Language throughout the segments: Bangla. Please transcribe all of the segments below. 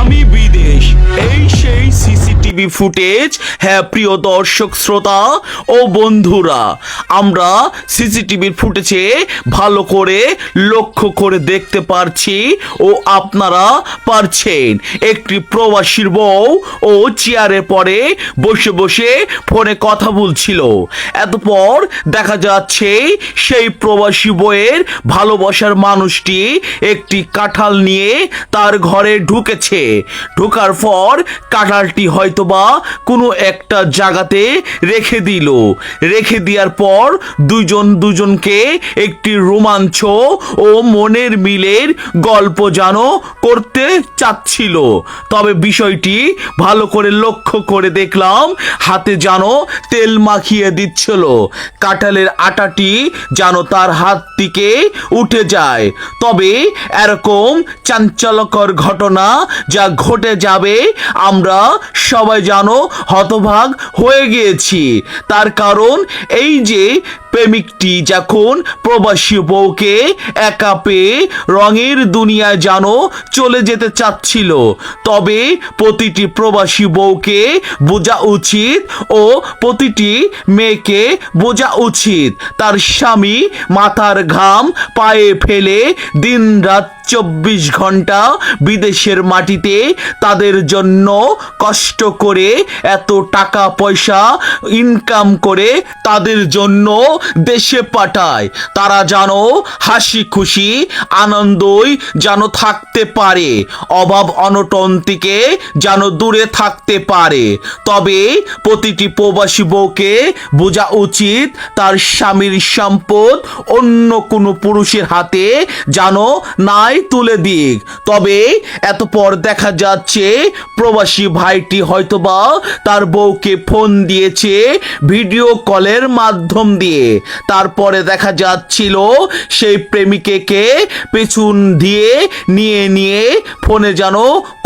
স্বামী বিদেশ, এই সেই সিসিটিভি ফুটেজ। হ্যাঁ প্রিয় দর্শক শ্রোতা ও বন্ধুরা, আমরা সিসিটিভির ফুটেজে ভালো করে লক্ষ্য করে দেখতে পারছি ও আপনারা পারছেন একটি প্রবাসীর বউ ও চেয়ারে পরে বসে বসে ফোনে কথা বলছিল। এতপর দেখা যাচ্ছে সেই প্রবাসী বউয়ের ভালোবাসার মানুষটি একটি কাঁঠাল নিয়ে তার ঘরে ঢুকেছে। ঢোকার পর কাঁঠালটি হয়তোবা কোনো একটা জায়গাতে রেখে দিল। রেখে দেওয়ার পর দুজনকে একটি রোমাঞ্চ ও মনের মিলের গল্প যেন করতে চাচ্ছিল। তবে বিষয়টি ভালো করে লক্ষ্য করে দেখলাম হাতে যেন তেল মাখিয়ে দিচ্ছিল। কাঁঠালের আটাটি যেন তার হাত থেকে উঠে যায়। তবে এরকম চাঞ্চল্যকর ঘটনা যা ঘটে যাবে আমরা সবাই যেন হতবাক হয়ে গিয়েছি। তার কারণ এই যে প্রেমিকটি যখন প্রবাসী বউকে একা পেয়ে রঙের দুনিয়ায় যেন চলে যেতে চাচ্ছিল। তবে প্রতিটি প্রবাসী বউকে বোঝা উচিত ও প্রতিটি মেয়েকে বোঝা উচিত তার স্বামী মাথার ঘাম পায়ে ফেলে দিন রাত 24 ঘন্টা বিদেশের মাটিতে তাদের জন্য কষ্ট করে এত টাকা পয়সা ইনকাম করে তাদের জন্য দেশে পাঠায়। তারা যেন হাসি খুশি আনন্দই যেন থাকতে পারে, অভাব অনটন থেকে যেন দূরে থাকতে পারে। তবে প্রতিটি প্রবাসী বউকে বোঝা উচিত তার স্বামীর সম্পদ অন্য কোনো পুরুষের হাতে যেন নাই তুলে দিক। তবে এতপর দেখা যাচ্ছে প্রবাসী ভাইটি হয়তোবা তার বউকে ফোন দিয়েছে ভিডিও কলের মাধ্যম দিয়ে। তারপরে দেখা যাচ্ছিল সেই প্রেমিকাকে পেছন দিয়ে নিয়ে ফোনে যেন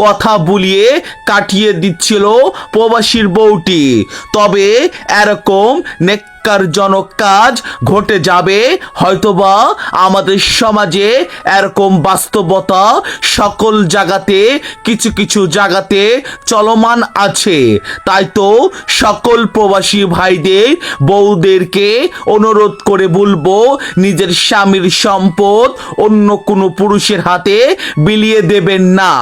কথা বলিয়ে কাটিয়ে দিচ্ছিল প্রবাসীর বউটি। তবে এরকম জনক কাজ ঘটে যাবে হয়তোবা আমাদের সমাজে। এরকম বাস্তবতা সকল জায়গাতে কিছু জায়গাতে চলমান আছে। তাই তো সকল প্রবাসী ভাইদের বউদেরকে অনুরোধ করে বলবো নিজের স্বামীর সম্পদ অন্য কোনো পুরুষের হাতে বিলিয়ে দেবেন না।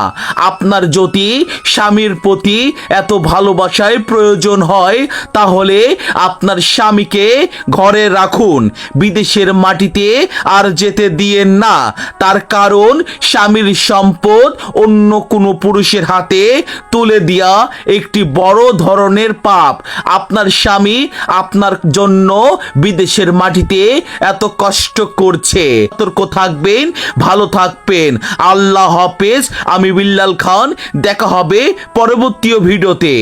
আপনার যদি স্বামীর প্রতি এত ভালোবাসার প্রয়োজন হয় তাহলে আপনার স্বামী ঘরে রাখুন, বিদেশের মাটিতে আর যেতে দিয়েন না। তার কারণ স্বামীর সম্পদ অন্য কোনো পুরুষের হাতে তুলে দেওয়া একটি বড় ধরনের পাপ। আপনার স্বামী আপনার জন্য বিদেশের মাটিতে এত কষ্ট করছে। সতর্ক থাকবেন, ভালো থাকবেন। আল্লাহ হাফেজ। আমি বিল্লাল খান, দেখা হবে পরবর্তী ভিডিওতে।